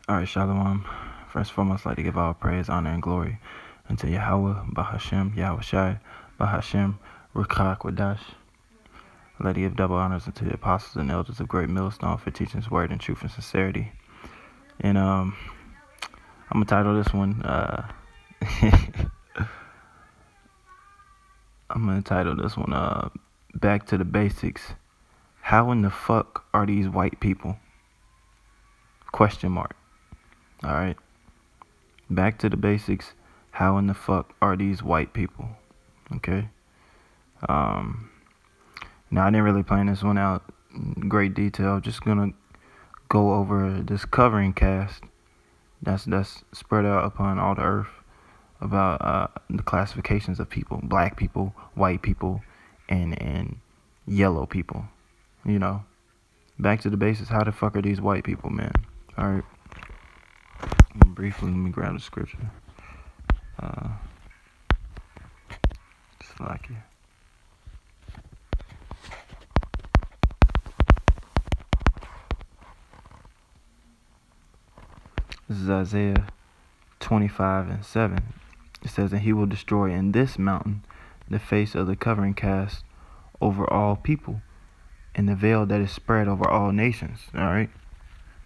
Alright, Shalom. First and foremost, I'd like to give all praise, honor, and glory unto Yahawah, bahasham, Yahawashi, bahasham, Rawchaa, Qadash. I'd like to give double honors unto the apostles and elders of Greatmillstone for teaching his word in truth and sincerity. And I'm gonna title this one Back to the Basics. How in the fuck are these white people? Question mark. Alright. Back to the basics. How in the fuck are these white people? Okay. Now I didn't really plan this one out in great detail. Just gonna go over this covering cast that's spread out upon all the earth about the classifications of people: black people, white people, and yellow people. You know. Back to the basics. How the fuck are these white people, man? Alright. Briefly, let me grab the scripture. Just like it. This is Isaiah 25:7. It says, "And he will destroy in this mountain the face of the covering cast over all people, and the veil that is spread over all nations." All right.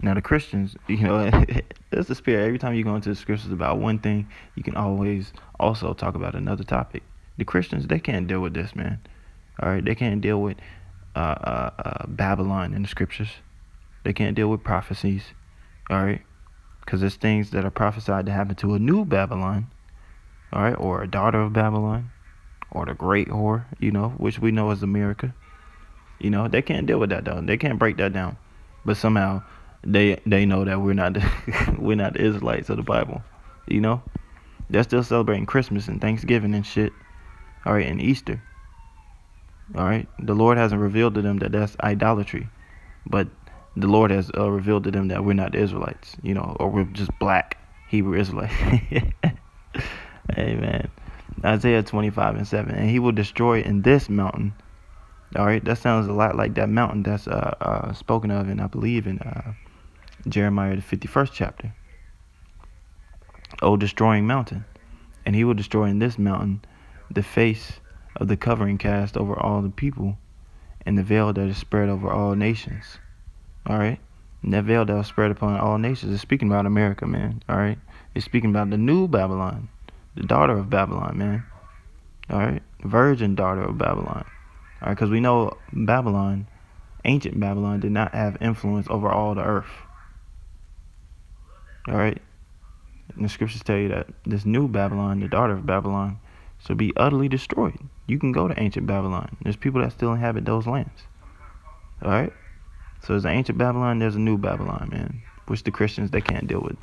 Now the Christians, that's the spirit. Every time you go into the scriptures about one thing, you can always also talk about another topic. The Christians, they can't deal with this, man. All right, they can't deal with Babylon in the scriptures. They can't deal with prophecies. All right, because there's things that are prophesied to happen to a new Babylon. All right, or a daughter of Babylon, or the great whore, which we know is America. They can't deal with that though. They can't break that down. But somehow they know that we're not we're not the Israelites of the Bible. They're still celebrating Christmas and Thanksgiving and shit. All right, and Easter. All right, the Lord hasn't revealed to them that that's idolatry, but the Lord has revealed to them that we're not the Israelites, or we're just black Hebrew Israelites. Amen. Isaiah 25:7, and he will destroy in this mountain. All right, that sounds a lot like that mountain that's spoken of, and I believe in Jeremiah the 51st chapter. Oh, destroying mountain. And he will destroy in this mountain the face of the covering cast over all the people, and the veil that is spread over all nations. All right. And that veil that was spread upon all nations is speaking about America, man. All right. It's speaking about the new Babylon, the daughter of Babylon, man. All right. Virgin daughter of Babylon. All right. Because we know Babylon, ancient Babylon, did not have influence over all the earth. All right. And the scriptures tell you that this new Babylon, the daughter of Babylon, shall be utterly destroyed. You can go to ancient Babylon. There's people that still inhabit those lands. All right. So there's an ancient Babylon, there's a new Babylon, man, which the Christians, they can't deal with.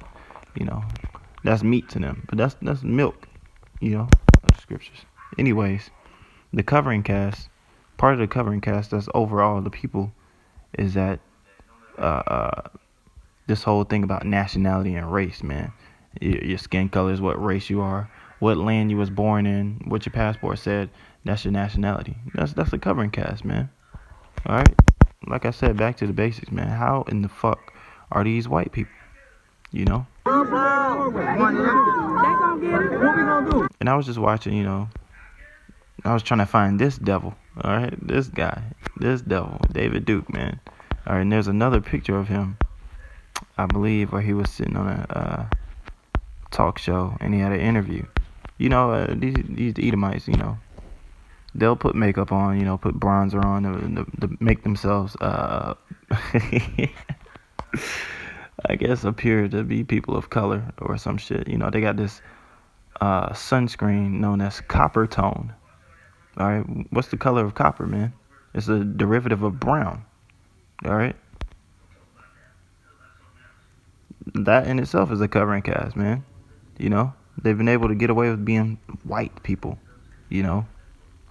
That's meat to them, but that's milk, of the scriptures. Anyways, the covering cast, part of the covering cast that's over all the people is that this whole thing about nationality and race, man. Your skin color is what race you are, what land you was born in, what your passport said. That's your nationality. That's the covering cast, man. All right. Like I said, back to the basics, man. How in the fuck are these white people? And I was just watching, I was trying to find this devil. All right, this guy, this devil, David Duke, man. All right, and there's another picture of him, I believe, where he was sitting on a talk show and he had an interview. These Edomites, they'll put makeup on, put bronzer on to make themselves, I guess, appear to be people of color or some shit. They got this sunscreen known as copper tone. All right, what's the color of copper, man? It's a derivative of brown. All right, that in itself is a covering cast, man. They've been able to get away with being white people,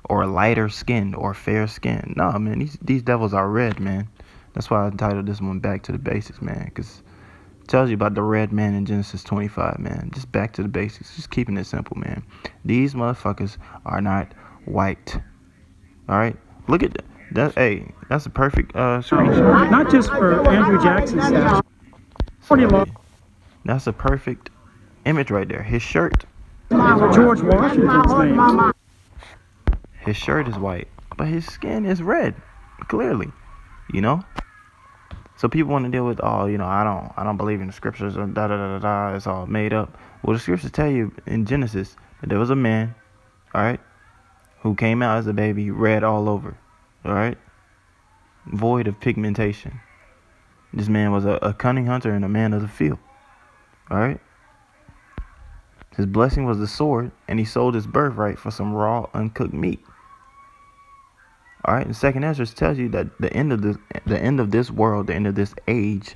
or lighter skinned or fair skinned. Nah, man, these devils are red, man. That's why I entitled this one Back to the Basics, man, because it tells you about the red man in Genesis 25, man. Just back to the basics, just keeping it simple, man. These motherfuckers are not white. All right, look at that. Hey, that's a perfect screenshot. Not just for Andrew Jackson's statue. That's a perfect image right there. His shirt. George Washington's name. His shirt is white, but his skin is red, clearly. You know. So people want to deal with, oh, I don't believe in the scriptures, or da da da da da. It's all made up. Well, the scriptures tell you in Genesis that there was a man, all right, who came out as a baby, red all over, all right, void of pigmentation. This man was a cunning hunter and a man of the field, all right. His blessing was the sword, and he sold his birthright for some raw, uncooked meat. All right, and Second Ezra tells you that the end of this world, the end of this age,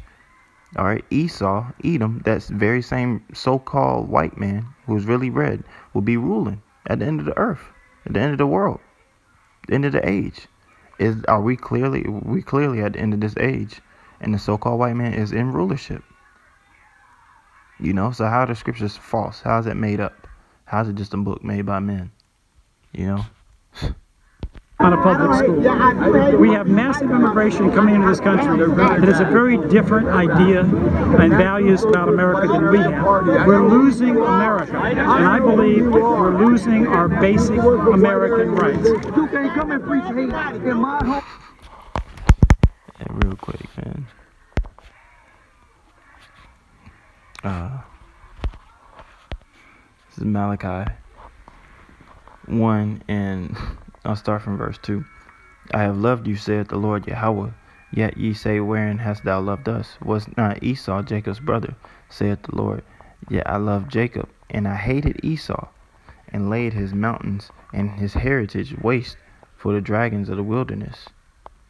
all right, Esau, Edom, that very same so-called white man who's really red, will be ruling at the end of the earth, at the end of the world, the end of the age. We clearly at the end of this age, and the so-called white man is in rulership. So how are the scriptures false? How is it made up? How is it just a book made by men? On a public school. We have massive immigration coming into this country. It is a very different idea and values about America than we have. We're losing America, and I believe we're losing our basic American rights. You can't come and preach hate in my home. And real quick, man. This is Malachi 1, and I'll start from verse 2. I have loved you, saith the Lord Yahawah. Yet ye say, wherein hast thou loved us? Was not Esau Jacob's brother, saith the Lord? Yet I loved Jacob, and I hated Esau, and laid his mountains and his heritage waste for the dragons of the wilderness.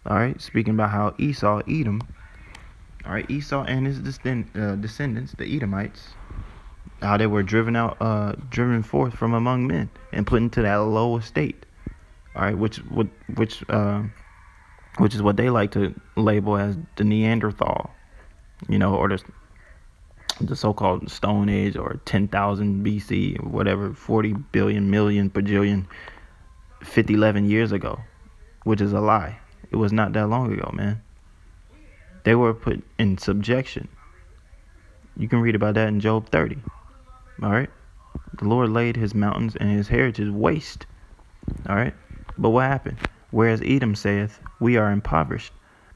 All right, speaking about how Esau, Edom, all right, Esau and his descendants, the Edomites, how they were driven forth from among men and put into that low estate. All right, which is what they like to label as the Neanderthal, or the so-called Stone Age, or 10,000 BC, or whatever, 40 billion, million, bajillion, 11 years ago, which is a lie. It was not that long ago, man. They were put in subjection. You can read about that in Job 30. All right, the Lord laid his mountains and his heritage waste. All right. But what happened? Whereas Edom saith, we are impoverished,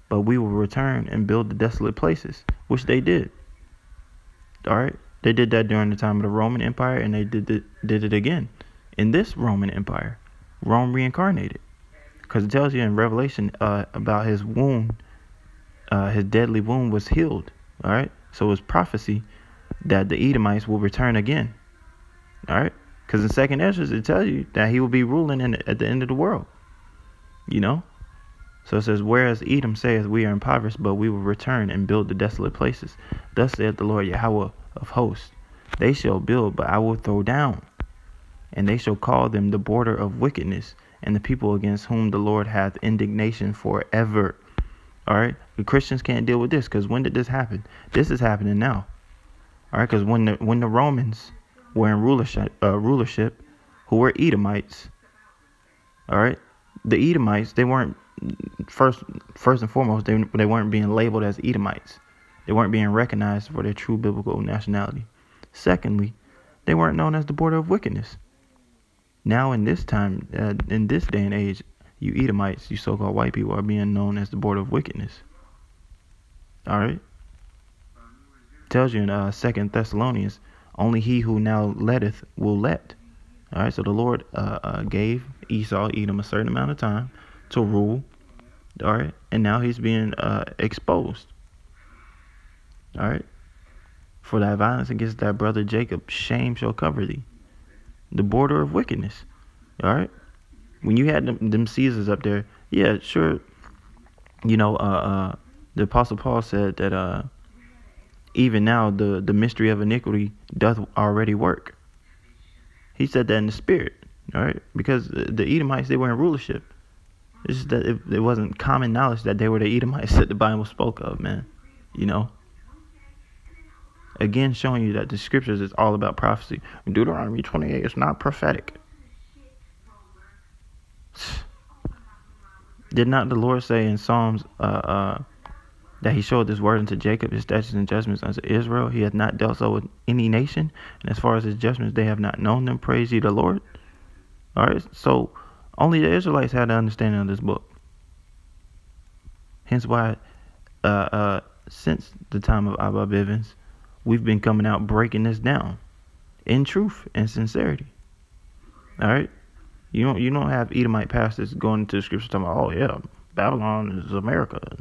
but we will return and build the desolate places, which they did. All right. They did that during the time of the Roman Empire, and they did it again in this Roman Empire. Rome reincarnated, because it tells you in Revelation about his wound, his deadly wound was healed. All right. So it's prophecy that the Edomites will return again. All right. Because in Second Ezra, it tells you that he will be ruling at the end of the world. So it says, whereas Edom saith, we are impoverished, but we will return and build the desolate places. Thus saith the Lord Yahawah of hosts, they shall build, but I will throw down. And they shall call them the border of wickedness, and the people against whom the Lord hath indignation forever. All right? The Christians can't deal with this, because when did this happen? This is happening now. All right? Because when the Romans were in rulership, who were Edomites. All right, the Edomites, they weren't first and foremost, they weren't being labeled as Edomites. They weren't being recognized for their true biblical nationality. Secondly, they weren't known as the border of wickedness. Now in this time, in this day and age, you Edomites, you so-called white people, are being known as the border of wickedness. All right, tells you in 2 Thessalonians, only he who now letteth will let. All right, so the Lord gave Esau, Edom, a certain amount of time to rule. All right, and now he's being exposed. All right, for thy violence against thy brother Jacob, shame shall cover thee. The border of wickedness. All right, when you had them Caesars up there, yeah, sure. The Apostle Paul said that even now the mystery of iniquity doth already work. He said that in the spirit, all right? Because the Edomites, they were in rulership. It's just that it wasn't common knowledge that they were the Edomites that the Bible spoke of, man. Again, showing you that the scriptures is all about prophecy. Deuteronomy 28 is not prophetic. Did not the Lord say in Psalms that he showed this word unto Jacob, his statutes and judgments unto Israel. He hath not dealt so with any nation, and as far as his judgments, they have not known them. Praise ye the Lord. All right, so only the Israelites had the understanding of this book. Hence why, since the time of Abba Bivens, we've been coming out breaking this down in truth and sincerity. All right, you don't have Edomite pastors going into the scripture talking about, oh yeah, Babylon is America.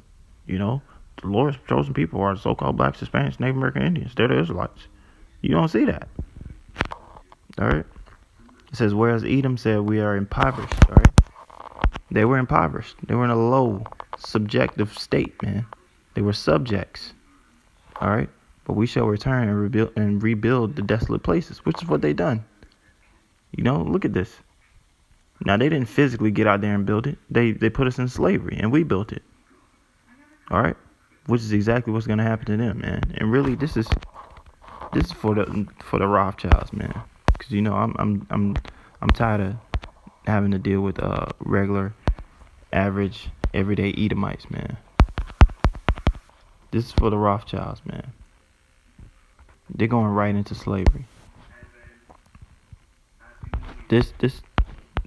You know, the Lord's chosen people are the so-called blacks, Hispanics, Native American Indians. They're the Israelites. You don't see that. All right. It says, whereas Edom said we are impoverished. All right. They were impoverished. They were in a low, subjective state, man. They were subjects. All right. But we shall return and rebuild the desolate places, which is what they done. You know, look at this. Now, they didn't physically get out there and build it. They put us in slavery, and we built it. All right, which is exactly what's gonna happen to them, man. And really, this is for the Rothschilds, man. Because you know, I'm tired of having to deal with regular, average, everyday Edomites, man. This is for the Rothschilds, man. They're going right into slavery.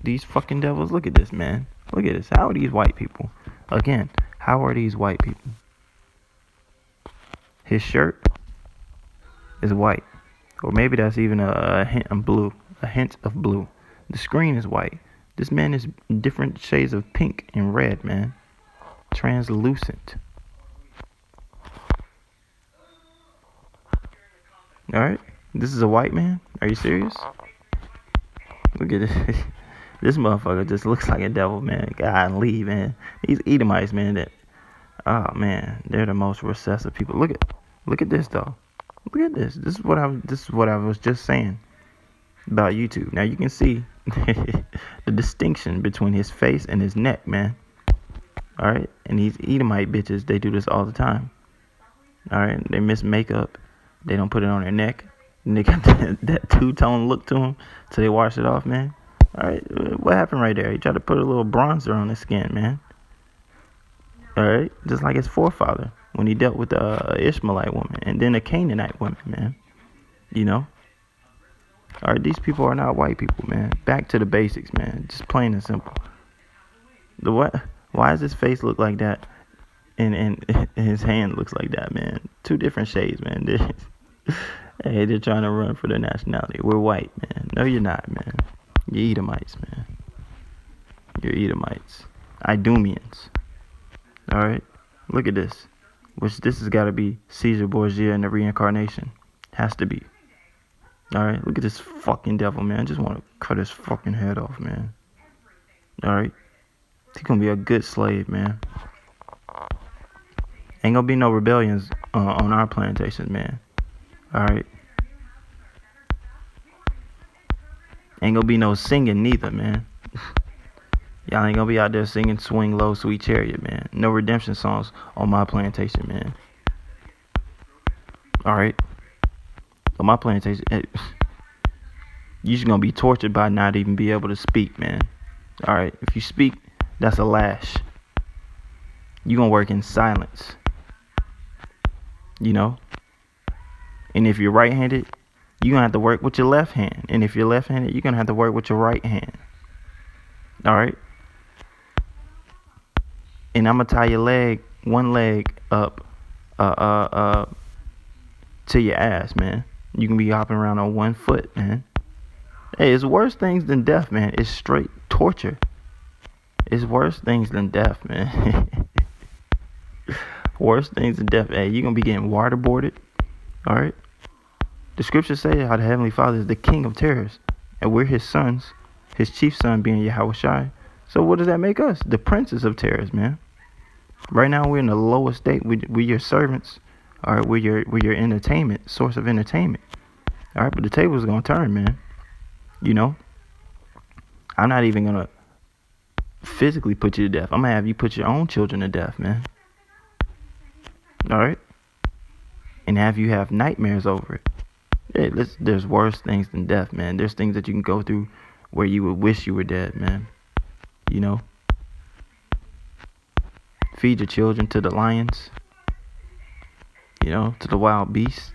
These fucking devils. Look at this, man. Look at this. How are these white people? Again. How are these white people? His shirt is white. Or maybe that's even a hint of blue. A hint of blue. The screen is white. This man is different shades of pink and red, man. Translucent. Alright? This is a white man? Are you serious? Look at this. This motherfucker just looks like a devil, man. Golly, man. These Edomites, man, oh man, they're the most recessive people. Look at this though. Look at this. This is what I was just saying about YouTube. Now you can see the distinction between his face and his neck, man. All right, and these Edomite bitches, they do this all the time. All right, they miss makeup. They don't put it on their neck. And they got that two-tone look to them, so they wash it off, man. All right, what happened right there? He tried to put a little bronzer on his skin, man. All right, just like his forefather when he dealt with the Ishmaelite woman and then a Canaanite woman, man. You know. All right, these people are not white people, man. Back to the basics, man. Just plain and simple. Why does his face look like that, and his hand looks like that, man? Two different shades, man. Hey, they're trying to run for their nationality. We're white, man. No, you're not, man. You're Edomites, man. You're Edomites. Idumeans. Alright? Look at this. This has got to be Caesar Borgia and the reincarnation. Has to be. Alright? Look at this fucking devil, man. I just want to cut his fucking head off, man. Alright? He's going to be a good slave, man. Ain't going to be no rebellions on our plantations, man. Alright? Ain't gonna be no singing neither, man. Y'all ain't gonna be out there singing Swing Low, Sweet Chariot, man. No redemption songs on my plantation, man. Alright? On my plantation, you're just gonna be tortured by not even be able to speak, man. Alright? If you speak, that's a lash. You gonna work in silence. You know? And if you're right-handed, you're going to have to work with your left hand. And if you're left-handed, you're going to have to work with your right hand. All right? And I'm going to tie your one leg up to your ass, man. You can be hopping around on 1 foot, man. Hey, it's worse things than death, man. It's straight torture. It's worse things than death, man. Worse things than death. Hey, you're going to be getting waterboarded. All right? The scriptures say how the Heavenly Father is the king of terrors, and we're his sons, his chief son being Yahawashi. So what does that make us? The princes of terrors, man. Right now we're in the lowest state. We're your servants. All right, we're your entertainment, source of entertainment. All right, but the table's going to turn, man. You know? I'm not even going to physically put you to death. I'm going to have you put your own children to death, man. All right? And have you have nightmares over it. Hey, there's worse things than death, man. There's things that you can go through where you would wish you were dead, man. You know? Feed your children to the lions. to the wild beasts.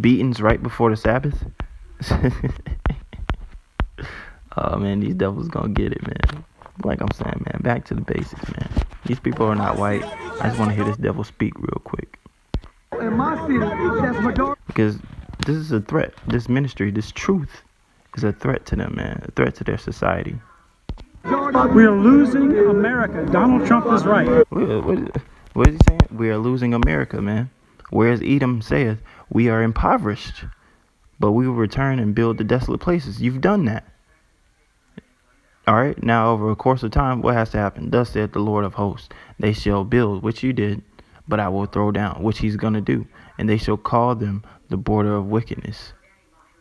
Beatings right before the Sabbath. Oh man, these devils gonna get it, man. Like I'm saying, man, back to the basics, man. These people are not white. I just want to hear this devil speak real quick. Because this is a threat. This ministry, this truth is a threat to them, man. A threat to their society. We are losing America. Donald Trump is right. What is he saying? We are losing America, man. Whereas Edom saith, we are impoverished, but we will return and build the desolate places. You've done that. All right. Now, over a course of time, what has to happen? Thus saith the Lord of hosts, they shall build, which you did, but I will throw down, which he's going to do. And they shall call them the border of wickedness.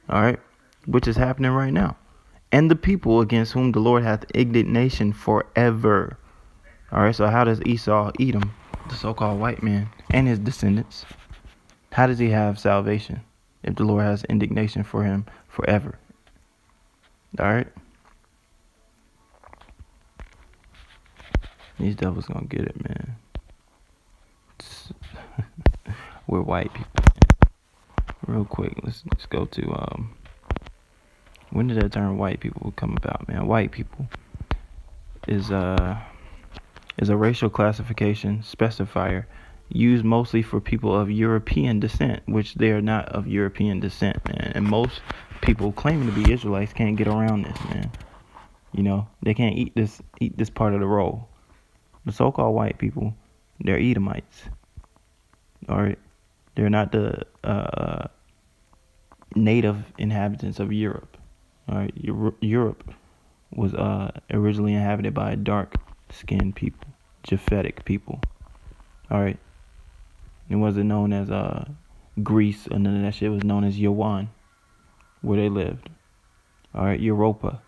All right. Which is happening right now. And the people against whom the Lord hath indignation forever. All right. So how does Esau, Edom, the so-called white man, and his descendants, how does he have salvation if the Lord has indignation for him forever? All right. These devils gonna get it, man. We're white people. Real quick, let's go to when did that term white people come about, man? White people is a racial classification specifier used mostly for people of European descent, which they are not of European descent, man. And most people claiming to be Israelites can't get around this, man. They can't eat this part of the roll. The so-called white people, they're Edomites. All right, they're not the native inhabitants of Europe. All right, Europe was originally inhabited by dark-skinned people, Japhetic people. All right, it wasn't known as Greece or none of that shit. It was known as Yahawah, where they lived. All right, Europa.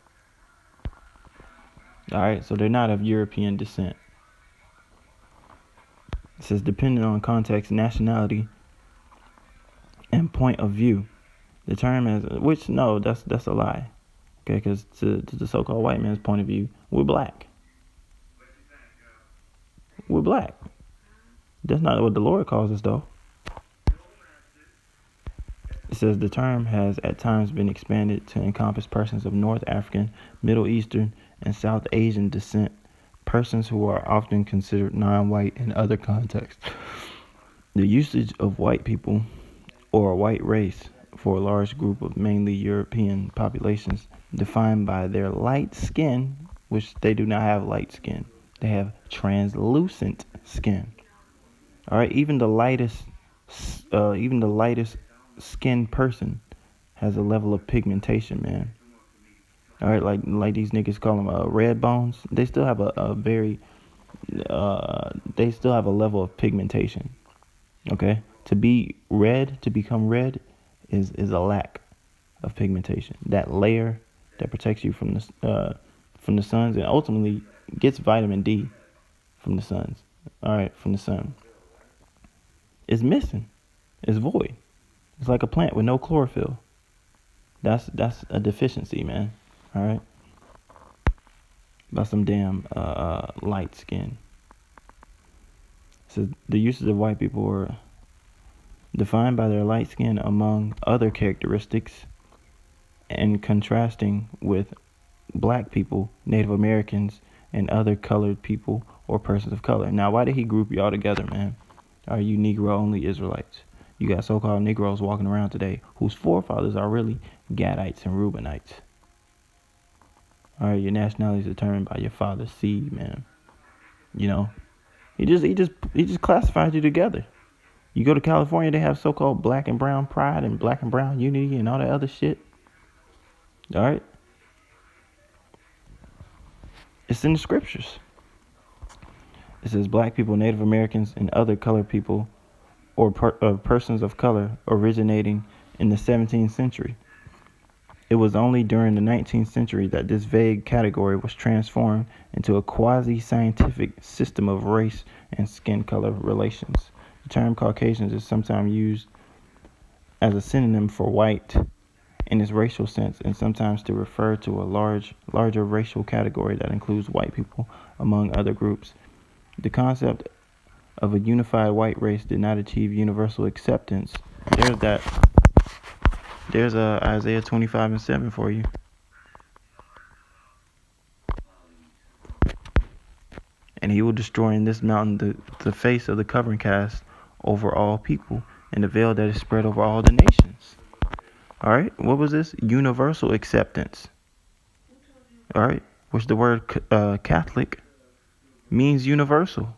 All right, so they're not of European descent. It says, depending on context, nationality, and point of view, the term is, which, no, that's a lie. Okay, because to the so-called white man's point of view, we're black. We're black. That's not what the Lord calls us, though. It says the term has at times been expanded to encompass persons of North African, Middle Eastern, and South Asian descent, persons who are often considered non-white in other contexts. The usage of white people or a white race for a large group of mainly European populations defined by their light skin, which they do not have light skin. They have translucent skin. All right, even the lightest skinned person has a level of pigmentation, man. All right, like these niggas call them red bones. They still have they still have a level of pigmentation. Okay, to be red, to become red, is a lack of pigmentation. That layer that protects you from the suns and ultimately gets vitamin D from the suns. All right, from the sun. Is missing. It's void. It's like a plant with no chlorophyll. That's a deficiency, man. All right. About some damn light skin. So the uses of white people were defined by their light skin among other characteristics, and contrasting with black people, Native Americans, and other colored people or persons of color. Now, why did he group y'all together, man? Are you Negro-only Israelites? You got so-called Negroes walking around today whose forefathers are really Gadites and Reubenites. All right, your nationality is determined by your father's seed, man. He just classified you together. You go to California, they have so-called black and brown pride and black and brown unity and all that other shit. All right, it's in the scriptures. It says black people, Native Americans, and other colored people or persons of color originating in the 17th century. It was only during the 19th century that this vague category was transformed into a quasi-scientific system of race and skin color relations. The term Caucasians is sometimes used as a synonym for white in its racial sense, and sometimes to refer to a larger racial category that includes white people among other groups. The concept of a unified white race did not achieve universal acceptance. There's that. There's Isaiah 25:7 for you. And he will destroy in this mountain the face of the covering cast over all people, and the veil that is spread over all the nations. All right, what was this? Universal acceptance. All right, which the word Catholic means universal.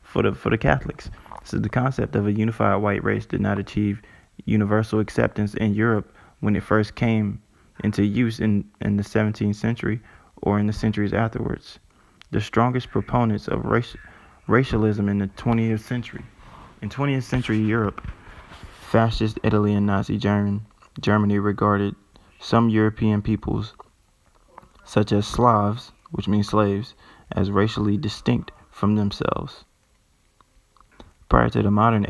for the Catholics. So the concept of a unified white race did not achieve universal acceptance in Europe when it first came into use in the 17th century or in the centuries afterwards. The strongest proponents of racialism in the 20th century. In 20th century Europe, fascist Italy and Nazi Germany regarded some European peoples, such as Slavs, which means slaves, as racially distinct from themselves. Prior to the modern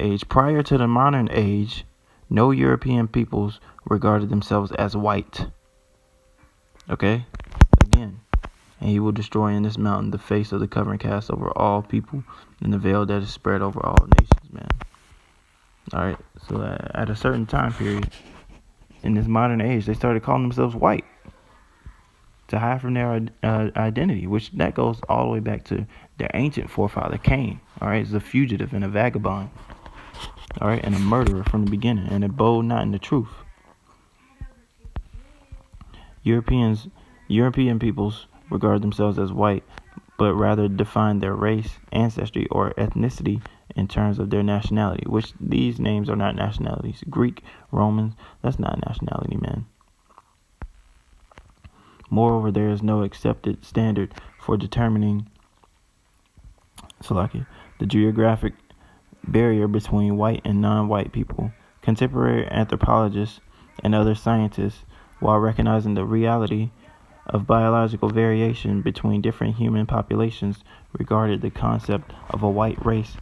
age, no European peoples regarded themselves as white. Okay? Again, and he will destroy in this mountain the face of the covering cast over all people, and the veil that is spread over all nations, man. Alright, so at a certain time period, in this modern age, they started calling themselves white to hide from their identity, which that goes all the way back to their ancient forefather, Cain. Alright, he's a fugitive and a vagabond. Alright, and a murderer from the beginning, and abode not in the truth. European peoples regard themselves as white, but rather define their race, ancestry, or ethnicity in terms of their nationality, which these names are not nationalities. Greek, Romans, that's not nationality, man. Moreover, there is no accepted standard for determining the geographic barrier between white and non-white people. Contemporary anthropologists and other scientists, while recognizing the reality of biological variation between different human populations, regarded the concept of a white race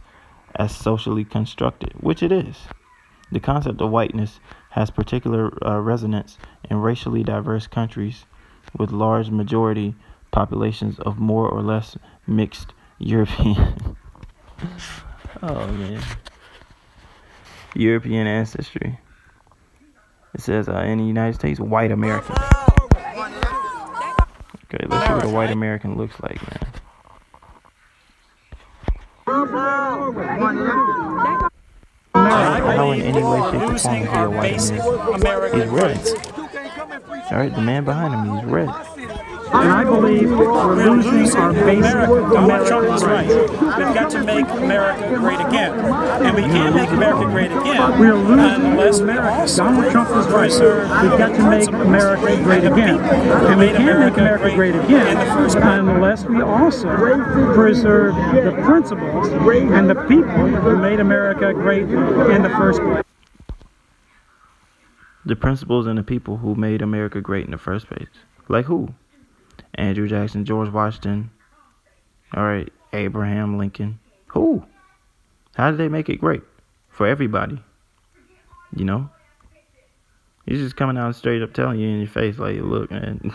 as socially constructed, which it is. The concept of whiteness has particular resonance in racially diverse countries with large majority populations of more or less mixed European European ancestry. It says in the United States, white American. Okay, let's see what a white American looks like, man. How in any way, shape, or form is he a white man? He's red. Alright, the man behind him, he's red. And I believe we're losing our basic American rights. We've got to make America great again. And we can't make America great again. We're losing unless America. Donald Trump is right. We've got to make America great again. And we can't make America great again unless we also preserve the principles and the people who made America great in the first place. The principles and the people who made America great in the first place. Like who? Andrew Jackson, George Washington, alright, Abraham Lincoln. Who? How did they make it great? For everybody. You know? He's just coming out straight up telling you in your face, like, look, man,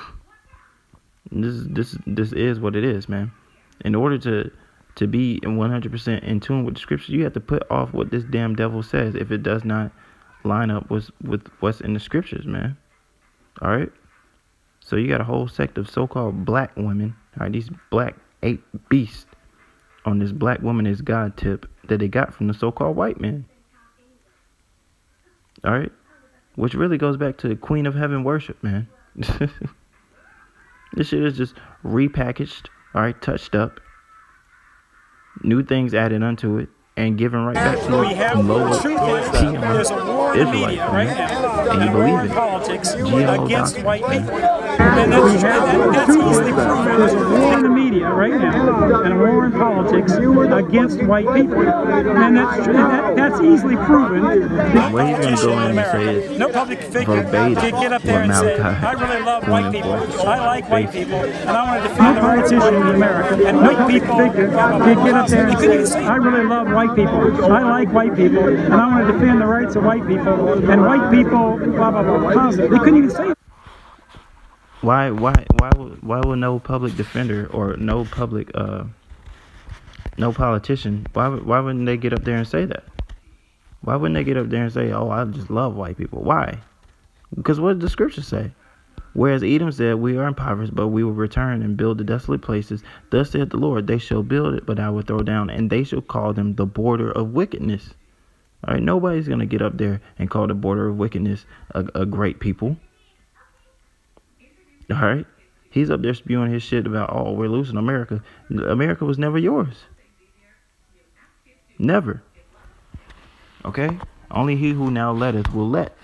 this is what it is, man. In order to be 100% in tune with the scriptures, you have to put off what this damn devil says if it does not line up with what's in the scriptures, man. Alright? So you got a whole sect of so-called black women, all right, these black ape beasts on this black woman is God tip that they got from the so-called white man. All right, which really goes back to the Queen of Heaven worship, man. This shit is just repackaged, all right, touched up, new things added unto it, and given right back to the lower There's a war in the media right now. And you believe it. Politics against white people. And that's easily proven. There's a war in the media right now, and a war in politics against white people. And that's easily proven. What he's going to go in and say is No public figure verbatim can get up what there and say, Malachi I really love one white and people. four. I like white people, and I want to defend the rights of white people. And white people Figure can get up there and say, I really love white people. I like white people, and I want to defend the rights of white people. And white people, blah blah blah. Positive. They couldn't even say it. Why would no public defender or no public no politician, why wouldn't they get up there and say that? Why wouldn't they get up there and say, oh, I just love white people? Why? Because what did the scriptures say? Whereas Edom said, we are impoverished, but we will return and build the desolate places. Thus saith the Lord, they shall build it, but I will throw down, and they shall call them the border of wickedness. All right, nobody's going to get up there and call the border of wickedness a great people. All right? He's up there spewing his shit about, oh, we're losing America. America was never yours. Never. Okay? Only he who now letteth will let.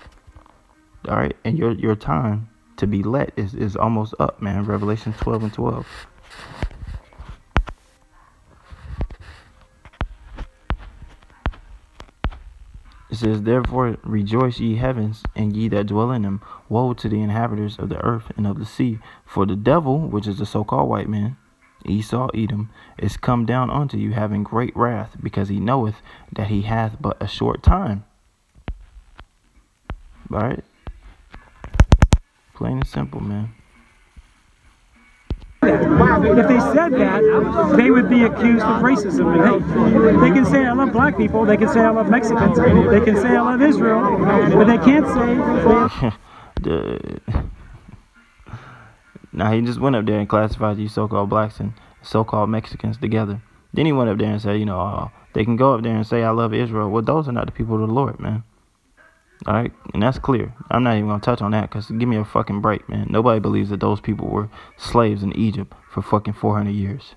All right? And your time to be let is almost up, man. Revelation 12 and 12. It says, therefore rejoice ye heavens, and ye that dwell in them. Woe to the inhabitants of the earth and of the sea. For the devil, which is the so-called white man, Esau, Edom, is come down unto you, having great wrath, because he knoweth that he hath but a short time. All right? Plain and simple, man. If they said that, they would be accused of racism and hate. They can say, I love black people. They can say, I love Mexicans. They can say, I love Israel. But they can't say... Now, he just went up there and classified these so-called blacks and so-called Mexicans together. Then he went up there and said, they can go up there and say, I love Israel. Well, those are not the people of the Lord, man. All right? And that's clear. I'm not even going to touch on that because give me a fucking break, man. Nobody believes that those people were slaves in Egypt for fucking 400 years.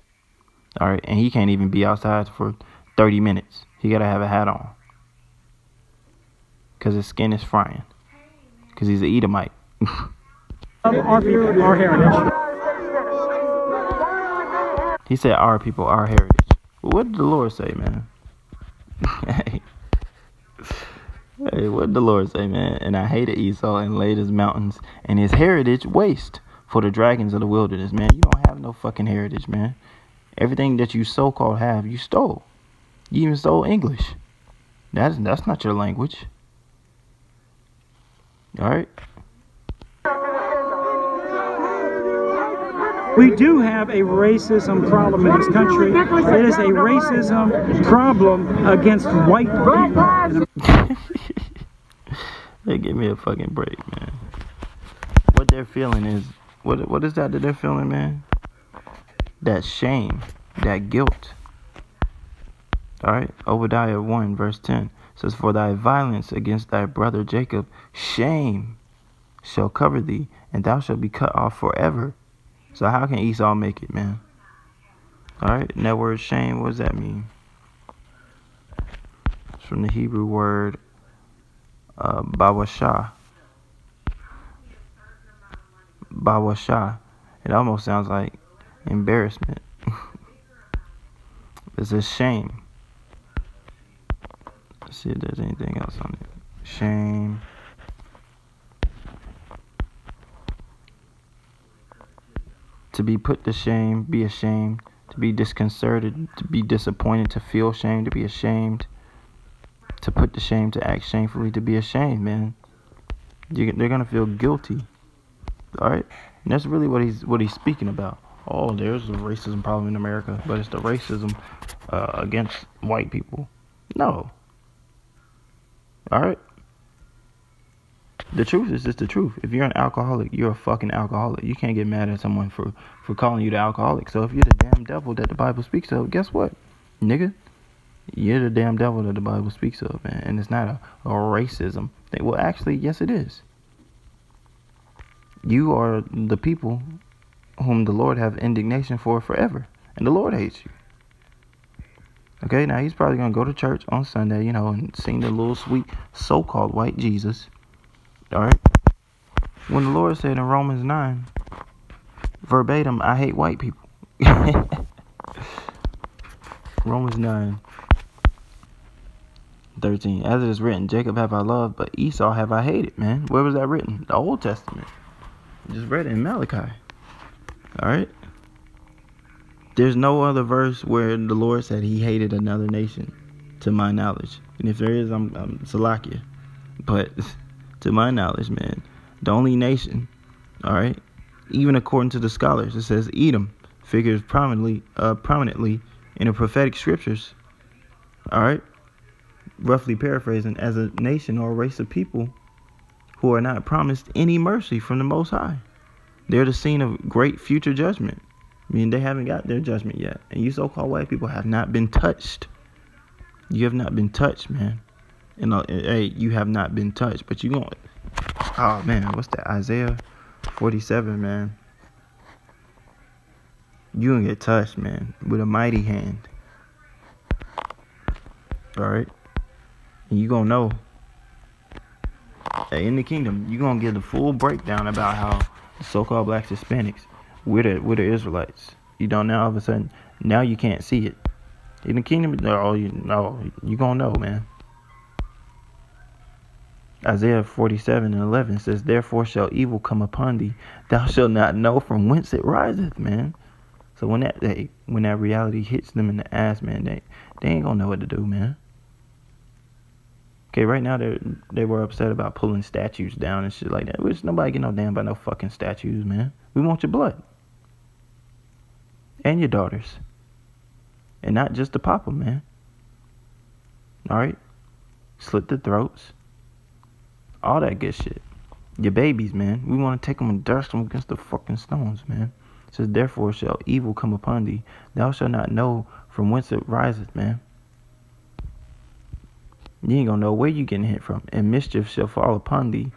All right? And he can't even be outside for 30 minutes. He got to have a hat on because his skin is frying because he's an Edomite. Our people, our heritage. He said, our people, our heritage. Well, what did the Lord say, man? Hey, what did the Lord say, man? And I hated Esau and laid his mountains and his heritage waste for the dragons of the wilderness, man. You don't have no fucking heritage, man. Everything that you so-called have, you stole. You even stole English. That's not your language. All right? We do have a racism problem in this country. It is a racism problem against white people. They give me a fucking break, man. What they're feeling is, what is that they're feeling, man? That shame, that guilt. All right? Obadiah 1 verse 10 says, for thy violence against thy brother Jacob, shame shall cover thee, and thou shalt be cut off forever. So how can Esau make it, man? All right, and that word shame, what does that mean? It's from the Hebrew word bahasham. Bahasham. It almost sounds like embarrassment. It's a shame. Let's see if there's anything else on it. Shame. To be put to shame, be ashamed, to be disconcerted, to be disappointed, to feel shame, to be ashamed, to put to shame, to act shamefully, to be ashamed, man. They're gonna feel guilty. All right, and that's really what he's speaking about. Oh, there's a racism problem in America, but it's the racism against white people. No. All right. The truth is just the truth. If you're an alcoholic, you're a fucking alcoholic. You can't get mad at someone for calling you the alcoholic. So if you're the damn devil that the Bible speaks of, guess what, nigga? You're the damn devil that the Bible speaks of, man. And it's not a racism thing. Well, actually, yes, it is. You are the people whom the Lord have indignation for forever. And the Lord hates you. Okay, now he's probably going to go to church on Sunday, and sing the little sweet so-called white Jesus. All right. When the Lord said in Romans 9, verbatim, I hate white people. Romans 9:13. As it is written, Jacob have I loved, but Esau have I hated, man. Where was that written? The Old Testament. Just read it in Malachi. Alright? There's no other verse where the Lord said he hated another nation, to my knowledge. And if there is, I'm Salakia. But to my knowledge, man, the only nation, alright, even according to the scholars, it says Edom figures prominently in the prophetic scriptures, alright, roughly paraphrasing, as a nation or a race of people who are not promised any mercy from the Most High. They're the scene of great future judgment. I mean, they haven't got their judgment yet. And you so-called white people have not been touched. You have not been touched, man. Hey, you have not been touched. But you going, oh, man, what's that? Isaiah 47, man. You gonna get touched, man, with a mighty hand. All right? And you gonna know. Hey, in the kingdom, you gonna get the full breakdown about how the so-called blacks, Hispanics, we're the Israelites. You don't know, all of a sudden, now you can't see it. In the kingdom, you gonna know, man. Isaiah 47:11 says, therefore shall evil come upon thee, thou shalt not know from whence it riseth, man. So when that reality hits them in the ass, man, they ain't gonna know what to do, man. Okay, right now they were upset about pulling statues down and shit like that, which nobody get no damn about no fucking statues, man. We want your blood. And your daughters. And not just to pop them, man. Alright? Slit the throats. All that good shit. Your babies, man. We want to take them and dust them against the fucking stones, man. It says, therefore shall evil come upon thee. Thou shalt not know from whence it riseth, man. You ain't gonna know where you getting hit from. And mischief shall fall upon thee.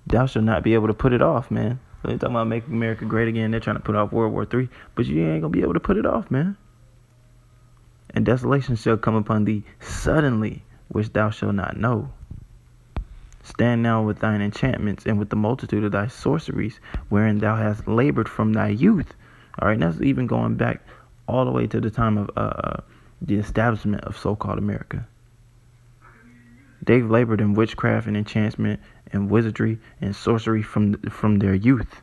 Thou shalt not be able to put it off, man. So they're talking about making America great again. They're trying to put off World War III. But you ain't gonna be able to put it off, man. And desolation shall come upon thee suddenly, which thou shalt not know. Stand now with thine enchantments and with the multitude of thy sorceries, wherein thou hast labored from thy youth. All right, that's even going back all the way to the time of the establishment of so-called America. They've labored in witchcraft and enchantment and wizardry and sorcery from their youth.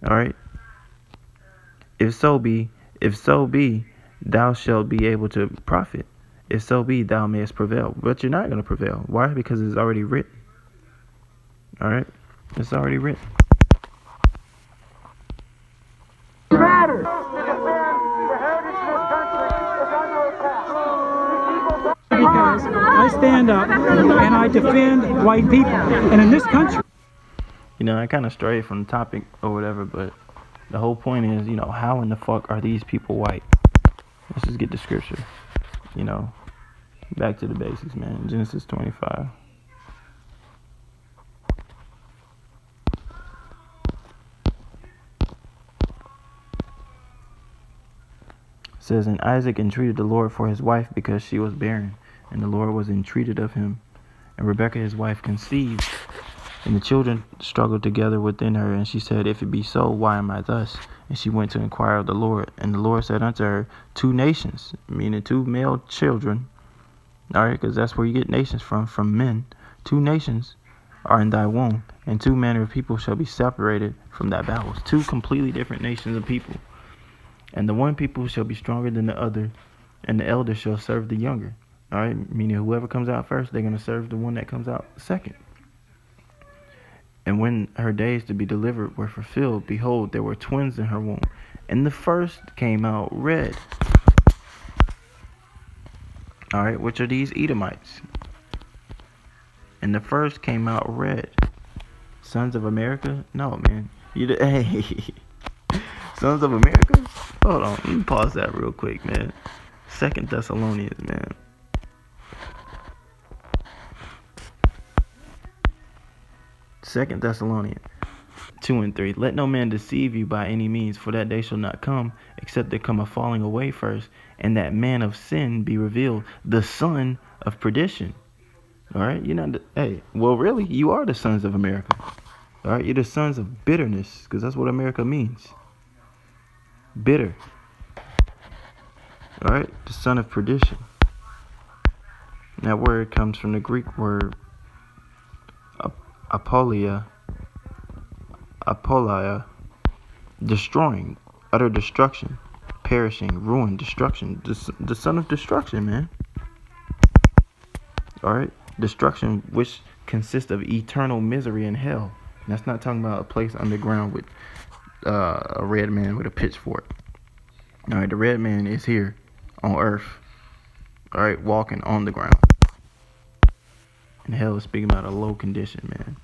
All right. If so be, thou shalt be able to profit. If so be, thou mayest prevail. But you're not going to prevail. Why? Because it's already written. All right? It's already written. Matters. Because I stand up and I defend white people. And in this country... You know, I kind of strayed from the topic or whatever, but the whole point is, you know, how in the fuck are these people white? Let's just get the scripture. You know, back to the basics, man. Genesis 25. It says, and Isaac entreated the Lord for his wife because she was barren, and the Lord was entreated of him. And Rebekah his wife conceived, and the children struggled together within her, and she said, if it be so, why am I thus? And she went to inquire of the Lord. And the Lord said unto her, 2 nations, meaning 2 male children, all right, because that's where you get nations from men. 2 nations are in thy womb, and 2 manner of people shall be separated from thy bowels. 2 completely different nations of people. And the one people shall be stronger than the other, and the elder shall serve the younger. All right, meaning whoever comes out first, they're going to serve the one that comes out second. And when her days to be delivered were fulfilled, behold, there were twins in her womb. And the first came out red. All right, which are these Edomites? And the first came out red. Sons of America? No, man. Hey, Sons of America? Hold on, let me pause that real quick, man. 2 Thessalonians, man. Second Thessalonians 2:3. Let no man deceive you by any means, for that day shall not come, except there come a falling away first, and that man of sin be revealed, the son of perdition. All right, you're not. Hey, well, really, you are the sons of America. All right, you're the sons of bitterness, because that's what America means. bitter. All right, the son of perdition. That word comes from the Greek word apolia, destroying, utter destruction, perishing, ruin, destruction. The son of destruction, man. All right, destruction, which consists of eternal misery in hell. And that's not talking about a place underground with a red man with a pitchfork. All right, the red man is here on earth. All right, walking on the ground. And hell is speaking about a low condition, man.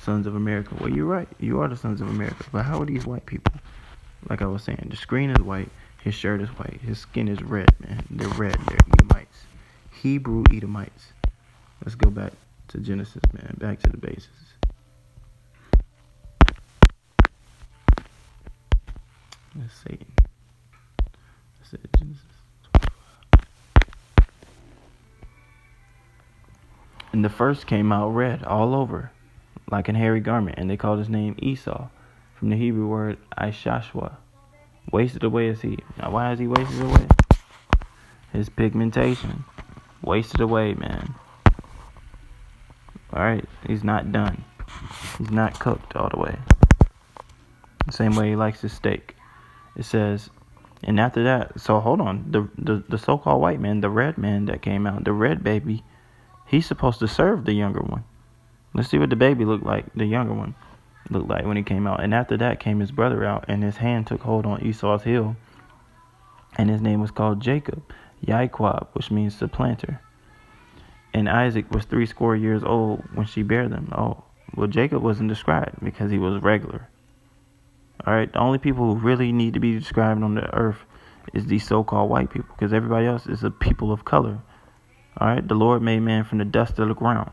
Sons of America. Well, you're right. You are the sons of America. But how are these white people? Like I was saying, the screen is white. His shirt is white. His skin is red, man. They're red. They're Edomites. Hebrew Edomites. Let's go back to Genesis, man. Back to the basis. Let's see. Let's say Genesis 25. And the first came out red all over, like an hairy garment, and they called his name Esau, from the Hebrew word Ishashwa. Wasted away is he. Now, why is he wasted away? His pigmentation. Wasted away, man. Alright, he's not done. He's not cooked all the way. The same way he likes his steak. It says, and after that, so hold on, the so-called white man, the red man that came out, the red baby, he's supposed to serve the younger one. Let's see what the baby looked like, the younger one looked like when he came out. And after that came his brother out, and his hand took hold on Esau's heel, and his name was called Jacob, Yahawah, which means supplanter. And Isaac was 80 years old when she bare them. Oh, well, Jacob wasn't described because he was regular. All right, the only people who really need to be described on the earth is these so-called white people, because everybody else is a people of color. All right, the Lord made man from the dust of the ground,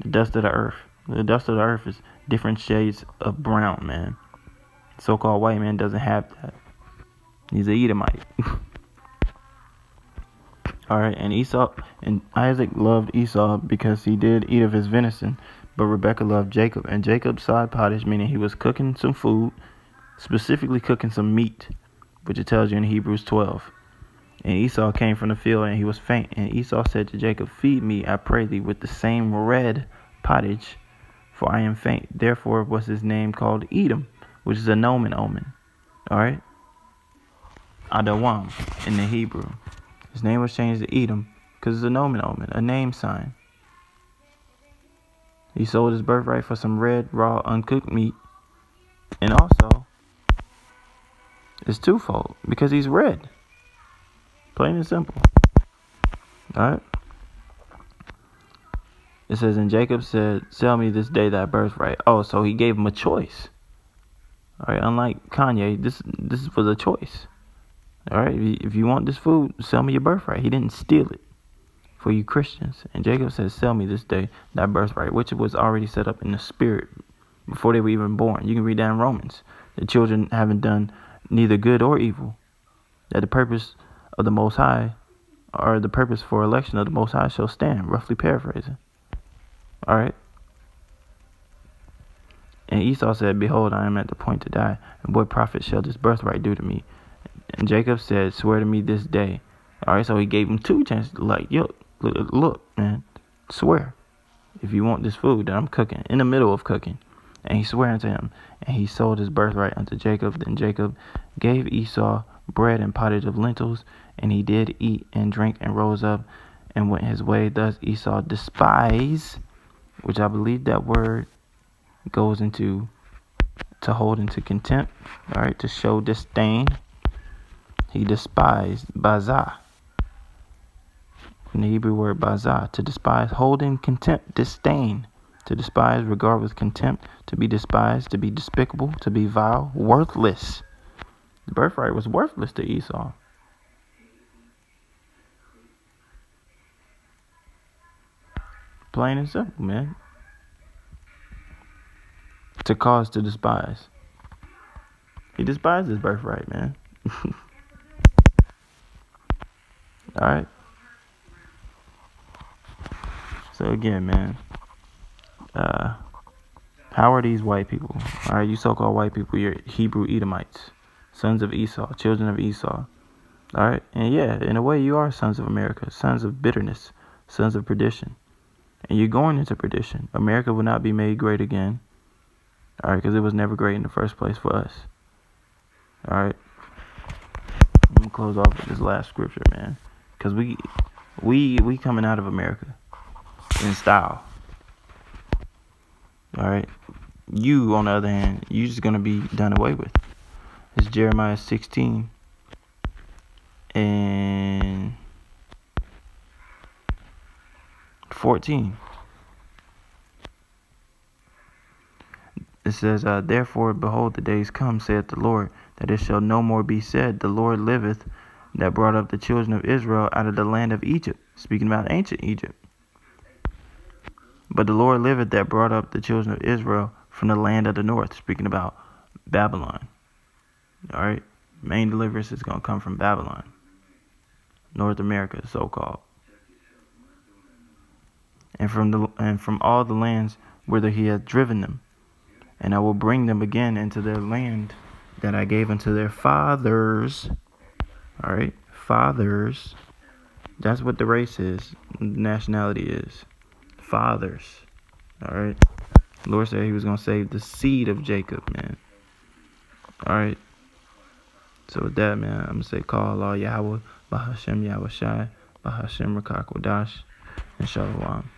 the dust of the earth. The dust of the earth is different shades of brown, man. So-called white man doesn't have that. He's an Edomite. All right, and Isaac loved Esau because he did eat of his venison, but Rebekah loved Jacob. And Jacob side pottage, meaning he was cooking some food, specifically cooking some meat, which it tells you in Hebrews 12. And Esau came from the field, and he was faint. And Esau said to Jacob, feed me, I pray thee, with the same red pottage, for I am faint. Therefore was his name called Edom, which is a nomen omen. All right? Adawam in the Hebrew. His name was changed to Edom because it's a nomen omen, a name sign. He sold his birthright for some red, raw, uncooked meat. And also, it's twofold because he's red. Plain and simple. Alright? It says, and Jacob said, sell me this day thy birthright. Oh, so he gave him a choice. Alright, unlike Kanye, this was a choice. Alright, if you want this food, sell me your birthright. He didn't steal it for you Christians. And Jacob says, sell me this day thy birthright, which was already set up in the spirit before they were even born. You can read that in Romans. The children haven't done neither good or evil. That the purpose of the Most High, or the purpose for election of the Most High, shall stand, roughly paraphrasing. Alright? And Esau said, behold, I am at the point to die, and what profit shall this birthright do to me? And Jacob said, swear to me this day. Alright, so he gave him two chances, like, yo, look, man, swear. If you want this food that I'm cooking, in the middle of cooking. And he swore unto him, and he sold his birthright unto Jacob. Then Jacob gave Esau bread and pottage of lentils, and he did eat and drink and rose up and went his way. Thus Esau despised, which I believe that word goes into to hold into contempt, all right, to show disdain. He despised bazah. From the Hebrew word bazah, to despise, hold in contempt, disdain. To despise, regard with contempt, to be despised, to be despicable, to be vile, worthless. The birthright was worthless to Esau. Plain and simple, man. To cause to despise. He despised his birthright, man. Alright. So again, man. How are these white people? Alright, you so-called white people, you're Hebrew Edomites. Sons of Esau, children of Esau. All right, and yeah, in a way, you are sons of America, sons of bitterness, sons of perdition, and you're going into perdition. America will not be made great again. All right, because it was never great in the first place for us. All right, I'm gonna close off with this last scripture, man, because we coming out of America in style. All right, you on the other hand, you just gonna be done away with. It's Jeremiah 16 and 14. It says, therefore, behold, the days come, saith the Lord, that it shall no more be said, the Lord liveth, that brought up the children of Israel out of the land of Egypt. Speaking about ancient Egypt. But the Lord liveth, that brought up the children of Israel from the land of the north. Speaking about Babylon. All right? Main deliverance is going to come from Babylon. North America, so-called. And from all the lands whither he hath driven them. And I will bring them again into their land that I gave unto their fathers. All right, fathers. That's what the race is. Nationality is. Fathers. All right. The Lord said he was going to save the seed of Jacob, man. All right. So with that, man, I'm going to say, call Allah Yahawah, bahasham Yahawashi, bahasham Qadash, and Shalom.